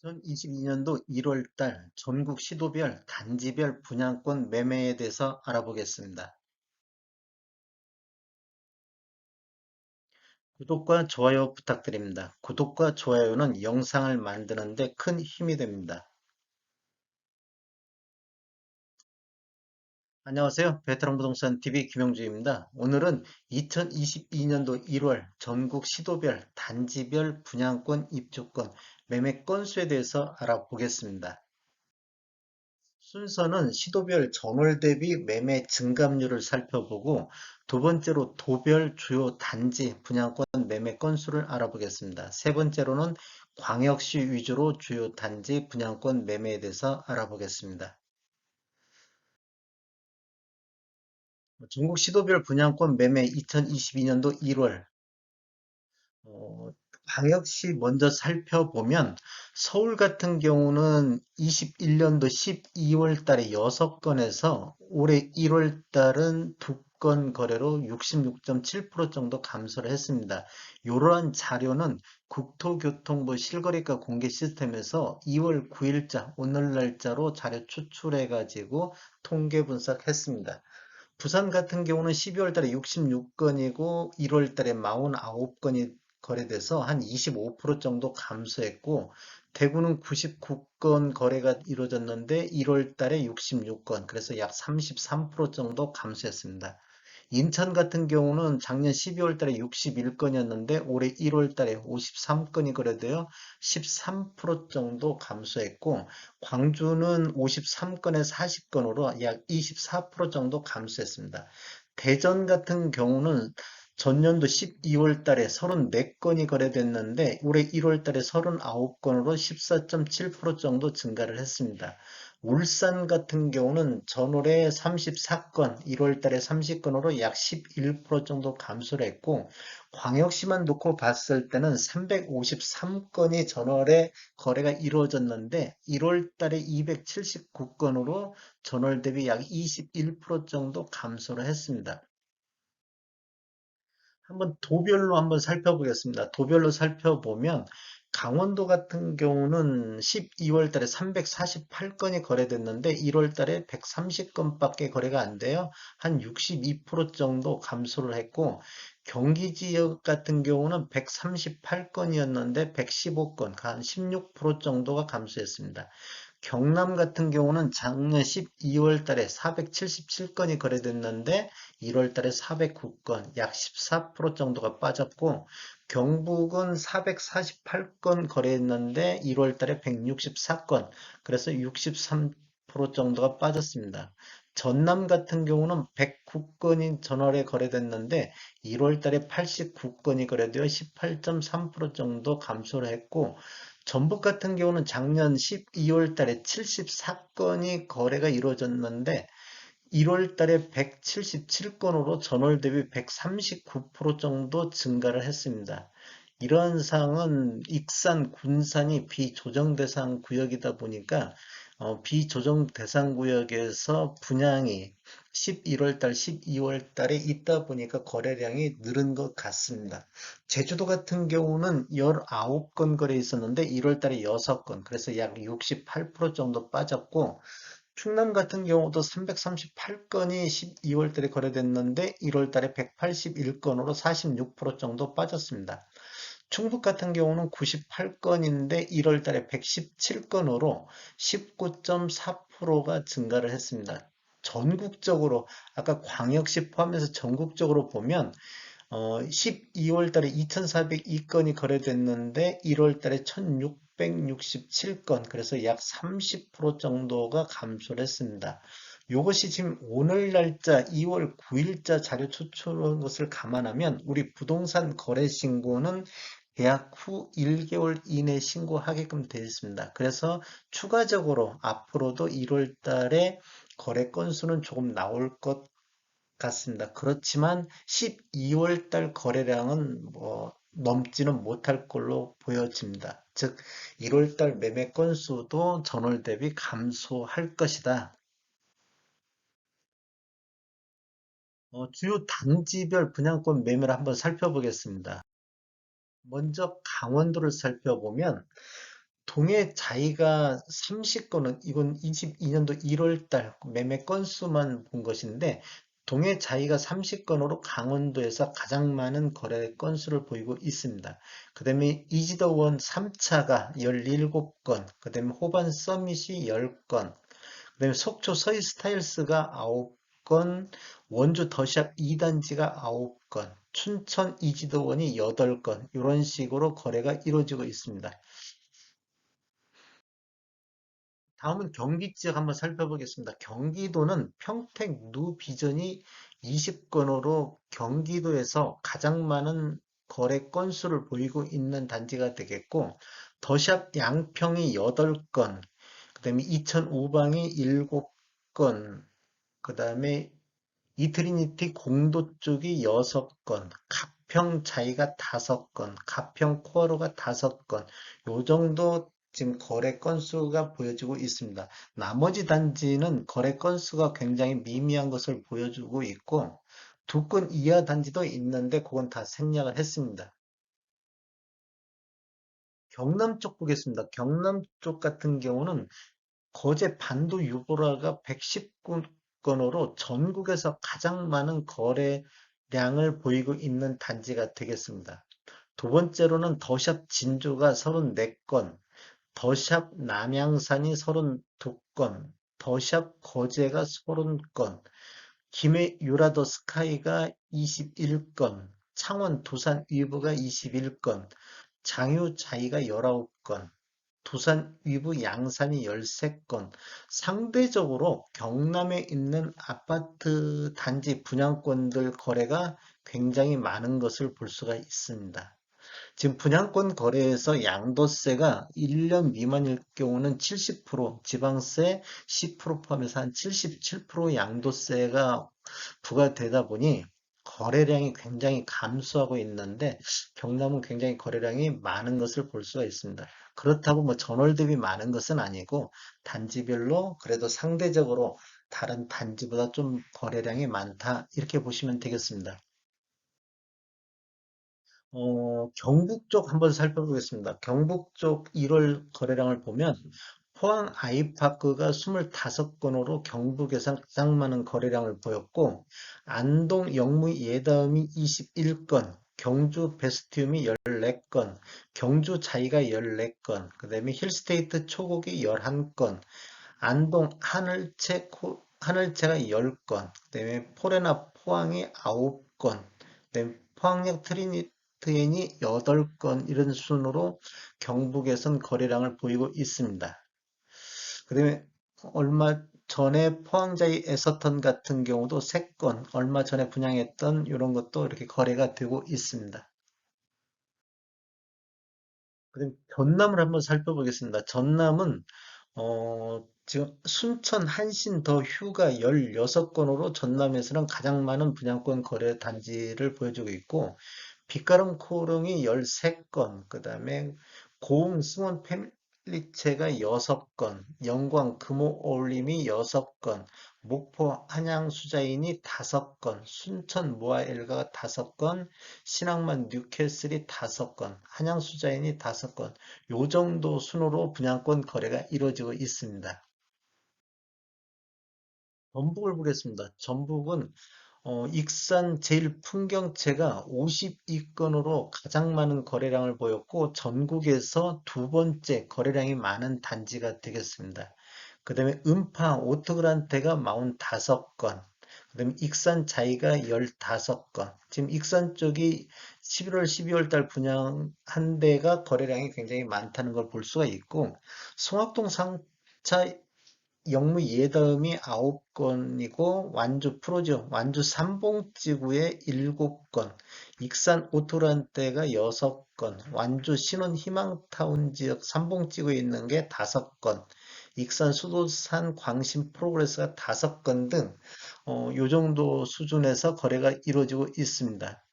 2022년도 1월달 전국 시도별 단지별 분양권 매매에 대해서 알아보겠습니다. 구독과 좋아요 부탁드립니다. 구독과 좋아요는 영상을 만드는 데 큰 힘이 됩니다. 안녕하세요. 베테랑 부동산 TV 김영주입니다. 오늘은 2022년도 1월 전국 시도별 단지별 분양권 입주권 매매 건수에 대해서 알아보겠습니다. 순서는 시도별 전월 대비 매매 증감률을 살펴보고 두 번째로 도별 주요 단지 분양권 매매 건수를 알아보겠습니다. 세 번째로는 광역시 위주로 주요 단지 분양권 매매에 대해서 알아보겠습니다. 전국 시도별 분양권 매매 2022년도 1월 광역시 먼저 살펴보면 서울 같은 경우는 21년도 12월 달에 6건에서 올해 1월 달은 2건 거래로 66.7% 정도 감소를 했습니다. 이러한 자료는 국토교통부 실거래가 공개 시스템에서 2월 9일자 오늘 날짜로 자료 추출해 가지고 통계 분석했습니다. 부산 같은 경우는 12월 달에 66건이고 1월 달에 49건이 거래돼서 한 25% 정도 감소했고, 대구는 99건 거래가 이루어졌는데 1월 달에 66건, 그래서 약 33% 정도 감소했습니다. 인천 같은 경우는 작년 12월 달에 61건이었는데 올해 1월 달에 53건이 거래되어 13% 정도 감소했고, 광주는 53건에 40건으로 약 24% 정도 감소했습니다. 대전 같은 경우는 전년도 12월 달에 34건이 거래됐는데 올해 1월 달에 39건으로 14.7% 정도 증가를 했습니다. 울산 같은 경우는 전월에 34건, 1월 달에 30건으로 약 11% 정도 감소를 했고, 광역시만 놓고 봤을 때는 353건이 전월에 거래가 이루어졌는데 1월 달에 279건으로 전월 대비 약 21% 정도 감소를 했습니다. 한번 도별로 한번 살펴보겠습니다. 도별로 살펴보면 강원도 같은 경우는 12월 달에 348건이 거래됐는데 1월 달에 130건밖에 거래가 안 돼요. 한 62% 정도 감소를 했고, 경기 지역 같은 경우는 138건이었는데 115건, 한 16% 정도가 감소했습니다. 경남 같은 경우는 작년 12월 달에 477건이 거래됐는데 1월 달에 409건, 약 14% 정도가 빠졌고, 경북은 448건 거래했는데 1월 달에 164건, 그래서 63% 정도가 빠졌습니다. 전남 같은 경우는 109건이 전월에 거래됐는데 1월 달에 89건이 거래되어 18.3% 정도 감소를 했고, 전북 같은 경우는 작년 12월 달에 74건이 거래가 이루어졌는데 1월 달에 177건으로 전월 대비 139% 정도 증가를 했습니다. 이러한 사항은 익산, 군산이 비조정 대상 구역이다 보니까 비조정 대상 구역에서 분양이 11월 달, 12월 달에 있다 보니까 거래량이 늘은 것 같습니다. 제주도 같은 경우는 19건 거래 있었는데 1월 달에 6건, 그래서 약 68% 정도 빠졌고, 충남 같은 경우도 338건이 12월 달에 거래됐는데 1월 달에 181건으로 46% 정도 빠졌습니다. 충북 같은 경우는 98건인데 1월 달에 117건으로 19.4%가 증가를 했습니다. 전국적으로 아까 광역시 포함해서 전국적으로 보면 12월 달에 2,402건이 거래됐는데 1월 달에 1,667건, 그래서 약 30% 정도가 감소를 했습니다. 이것이 지금 오늘 날짜 2월 9일자 자료 추출한 것을 감안하면 우리 부동산 거래 신고는 계약 후 1개월 이내 신고하게끔 되어 있습니다. 그래서 추가적으로 앞으로도 1월 달에 거래 건수는 조금 나올 것 같습니다. 그렇지만 12월 달 거래량은 넘지는 못할 걸로 보여집니다. 즉, 1월 달 매매 건수도 전월 대비 감소할 것이다. 주요 단지별 분양권 매매를 한번 살펴보겠습니다. 먼저 강원도를 살펴보면 동해 자이가 30건은 이건 22년도 1월 달 매매 건수만 본 것인데 동해 자이가 30건으로 강원도에서 가장 많은 거래 건수를 보이고 있습니다. 그 다음에 이지더원 3차가 17건, 그 다음에 호반 서밋이 10건, 그 다음에 속초 서희 스타일스가 9건, 원주 더샵 2단지가 9건, 춘천 이지더원이 8건, 이런 식으로 거래가 이루어지고 있습니다. 다음은 경기 지역 한번 살펴보겠습니다. 경기도는 평택 누비전이 20건으로 경기도에서 가장 많은 거래 건수를 보이고 있는 단지가 되겠고, 더샵 양평이 8건, 그 다음에 이천 우방이 7건, 그 다음에 이트리니티 공도 쪽이 6건, 가평 자이가 5건, 가평 코어로가 5건, 요 정도 지금 거래 건수가 보여지고 있습니다. 나머지 단지는 거래 건수가 굉장히 미미한 것을 보여주고 있고, 2건 이하 단지도 있는데 그건 다 생략을 했습니다. 경남 쪽 보겠습니다. 경남 쪽 같은 경우는 거제 반도 유보라가 119건으로 전국에서 가장 많은 거래량을 보이고 있는 단지가 되겠습니다. 두 번째로는 더샵 진주가 34건, 더샵 남양산이 32건, 더샵 거제가 30건, 김해 유라더 스카이가 21건, 창원 두산 위브가 21건, 장유 자이가 19건, 두산 위브 양산이 13건, 상대적으로 경남에 있는 아파트 단지 분양권들 거래가 굉장히 많은 것을 볼 수가 있습니다. 지금 분양권 거래에서 양도세가 1년 미만일 경우는 70%, 지방세 10% 포함해서 한 77% 양도세가 부과되다 보니 거래량이 굉장히 감소하고 있는데 경남은 굉장히 거래량이 많은 것을 볼 수가 있습니다. 그렇다고 뭐 전월 대비 많은 것은 아니고 단지별로 그래도 상대적으로 다른 단지보다 좀 거래량이 많다 이렇게 보시면 되겠습니다. 경북 쪽 한번 살펴보겠습니다. 경북 쪽 1월 거래량을 보면 포항 아이파크가 25건으로 경북에서 가장 많은 거래량을 보였고, 안동 영무 예다음이 21건, 경주 베스티움이 14건, 경주 자이가 14건, 그 다음에 힐스테이트 초곡이 11건, 안동 하늘채가 10건, 그다음에 포레나 포항이 9건, 그다음에 포항역 트리니트엔이 8건 이런 순으로 경북에선 거래량을 보이고 있습니다. 그다음에 얼마 전에 포항자이 에서턴 같은 경우도 3건 얼마 전에 분양했던 이런 것도 이렇게 거래가 되고 있습니다. 그다음 전남을 한번 살펴보겠습니다. 전남은 지금 순천 한신 더 휴가 16건으로 전남에서는 가장 많은 분양권 거래 단지를 보여주고 있고 빛가름 코롱이 13건, 그 다음에 고흥 승원 패밀리체가 6건, 영광 금호 올림이 6건, 목포 한양 수자인이 5건, 순천 모아엘가가 5건, 신항만 뉴캐슬이 5건, 한양 수자인이 5건, 요 정도 순으로 분양권 거래가 이루어지고 있습니다. 전북을 보겠습니다. 전북은 익산 제일풍경채가 52건으로 가장 많은 거래량을 보였고 전국에서 두 번째 거래량이 많은 단지가 되겠습니다. 그 다음에 음파 오토그란테가 45건, 그 다음에 익산 자이가 15건, 지금 익산 쪽이 11월, 12월 달 분양한 데가 거래량이 굉장히 많다는 걸 볼 수가 있고 송악동 상차 영무 예다음이 9건이고 완주 프로지오, 완주 삼봉지구에 7건, 익산 오토란대가 6건, 완주 신혼 희망타운 지역 삼봉지구에 있는 게 5건, 익산 수도산 광신 프로그레스가 5건 등 요 정도 수준에서 거래가 이루어지고 있습니다.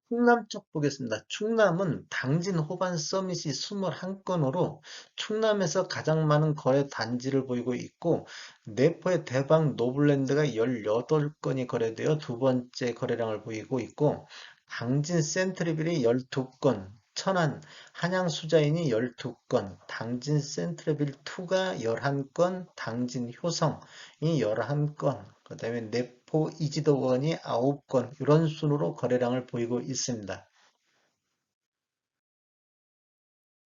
충남 쪽 보겠습니다. 충남은 당진 호반 서밋이 21건으로 충남에서 가장 많은 거래 단지를 보이고 있고 내포의 대방 노블랜드가 18건이 거래되어 두 번째 거래량을 보이고 있고 당진 센트리빌이 12건, 천안 한양수자인이 12건, 당진 센트리빌2가 11건, 당진 효성이 11건, 그 다음에 내포 이지도원이 9건, 이런 순으로 거래량을 보이고 있습니다.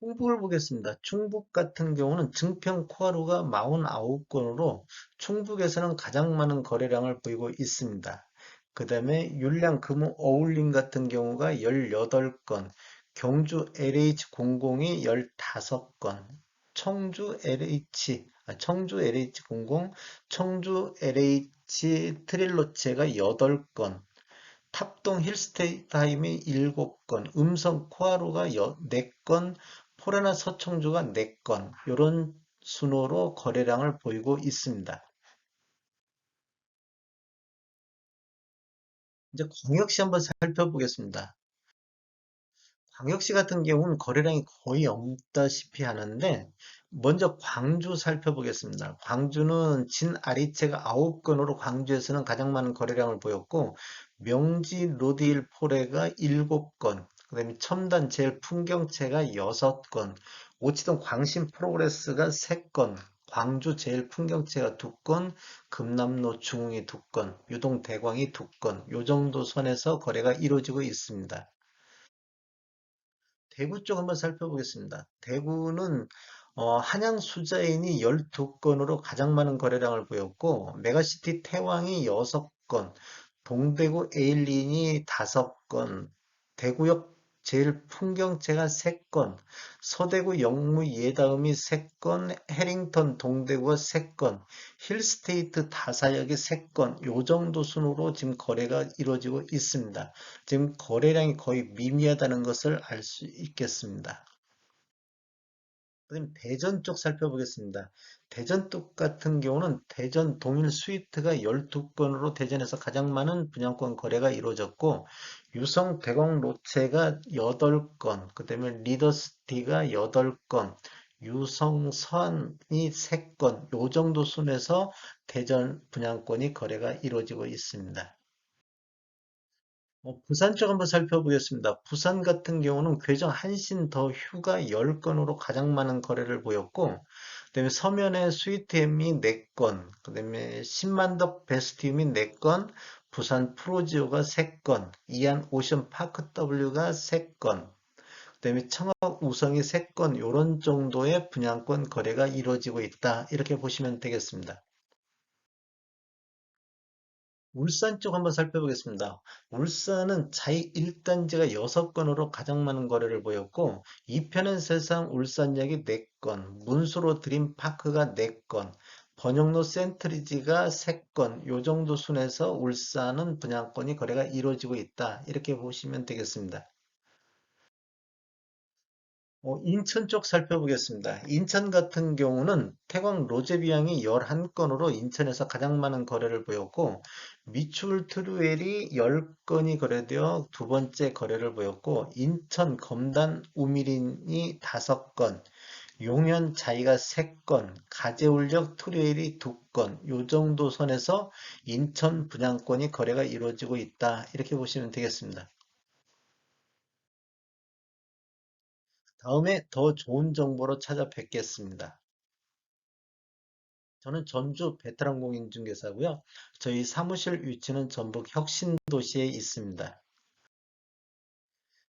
충북을 보겠습니다. 충북 같은 경우는 증평 코하루가 49건으로 충북에서는 가장 많은 거래량을 보이고 있습니다. 그 다음에 율량 금호 어울림 같은 경우가 18건, 경주 LH00이 15건, 청주 LH00, 청주 LH 트릴로체가 8건, 탑동 힐스테이타임이 7건, 음성 코하루가 4건, 포레나 서청주가 4건, 이런 순으로 거래량을 보이고 있습니다. 이제 광역시 한번 살펴보겠습니다. 광역시 같은 경우는 거래량이 거의 없다시피 하는데, 먼저 광주 살펴보겠습니다. 광주는 진 아리체가 9건으로 광주에서는 가장 많은 거래량을 보였고, 명지 로드힐 포레가 7건, 그 다음에 첨단 제일 풍경채가 6건, 오치동 광신 프로그레스가 3건, 광주 제일 풍경채가 2건, 금남로 중흥이 2건, 유동 대광이 2건, 요 정도 선에서 거래가 이루어지고 있습니다. 대구 쪽 한번 살펴보겠습니다. 대구는 한양 수자인이 12건으로 가장 많은 거래량을 보였고, 메가시티 태왕이 6건, 동대구 에일린이 5건, 대구역 제일 풍경채가 3건, 서대구 영무 예다음이 3건, 해링턴 동대구가 3건, 힐스테이트 다사역이 3건, 요 정도 순으로 지금 거래가 이루어지고 있습니다. 지금 거래량이 거의 미미하다는 것을 알 수 있겠습니다. 그다음 대전 쪽 살펴보겠습니다. 대전 쪽 같은 경우는 대전 동일 스위트가 12건으로 대전에서 가장 많은 분양권 거래가 이루어졌고, 유성 대광 로체가 8건, 그다음에 리더스티가 8건, 유성 서안이 3건, 요 정도 순에서 대전 분양권이 거래가 이루어지고 있습니다. 부산 쪽 한번 살펴보겠습니다. 부산 같은 경우는 괴정 한신 더 휴가 10건으로 가장 많은 거래를 보였고, 그다음에 서면의 스위트햄이 4건, 그다음에 신만덕 베스티움이 4건, 부산 프로지오가 3건, 이안 오션 파크 W가 3건, 그다음에 청학 우성이 3건, 이런 정도의 분양권 거래가 이루어지고 있다. 이렇게 보시면 되겠습니다. 울산 쪽 한번 살펴보겠습니다. 울산은 자이 1단지가 6건으로 가장 많은 거래를 보였고, 2편은 세상 울산역이 4건, 문수로 드림파크가 4건, 번영로 센트리지가 3건, 요 정도 순에서 울산은 분양권이 거래가 이루어지고 있다. 이렇게 보시면 되겠습니다. 인천 쪽 살펴보겠습니다. 인천 같은 경우는 태광 로제비앙이 11건으로 인천에서 가장 많은 거래를 보였고, 미추홀 트루엘이 10건이 거래되어 두 번째 거래를 보였고, 인천 검단 우미린이 5건, 용현 자이가 3건, 가재울역 트루엘이 2건, 요 정도 선에서 인천 분양권이 거래가 이루어지고 있다. 이렇게 보시면 되겠습니다. 다음에 더 좋은 정보로 찾아뵙겠습니다. 저는 전주 베테랑 공인중개사고요. 저희 사무실 위치는 전북 혁신도시에 있습니다.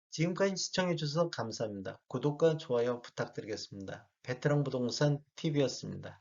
지금까지 시청해 주셔서 감사합니다. 구독과 좋아요 부탁드리겠습니다. 베테랑 부동산 TV였습니다.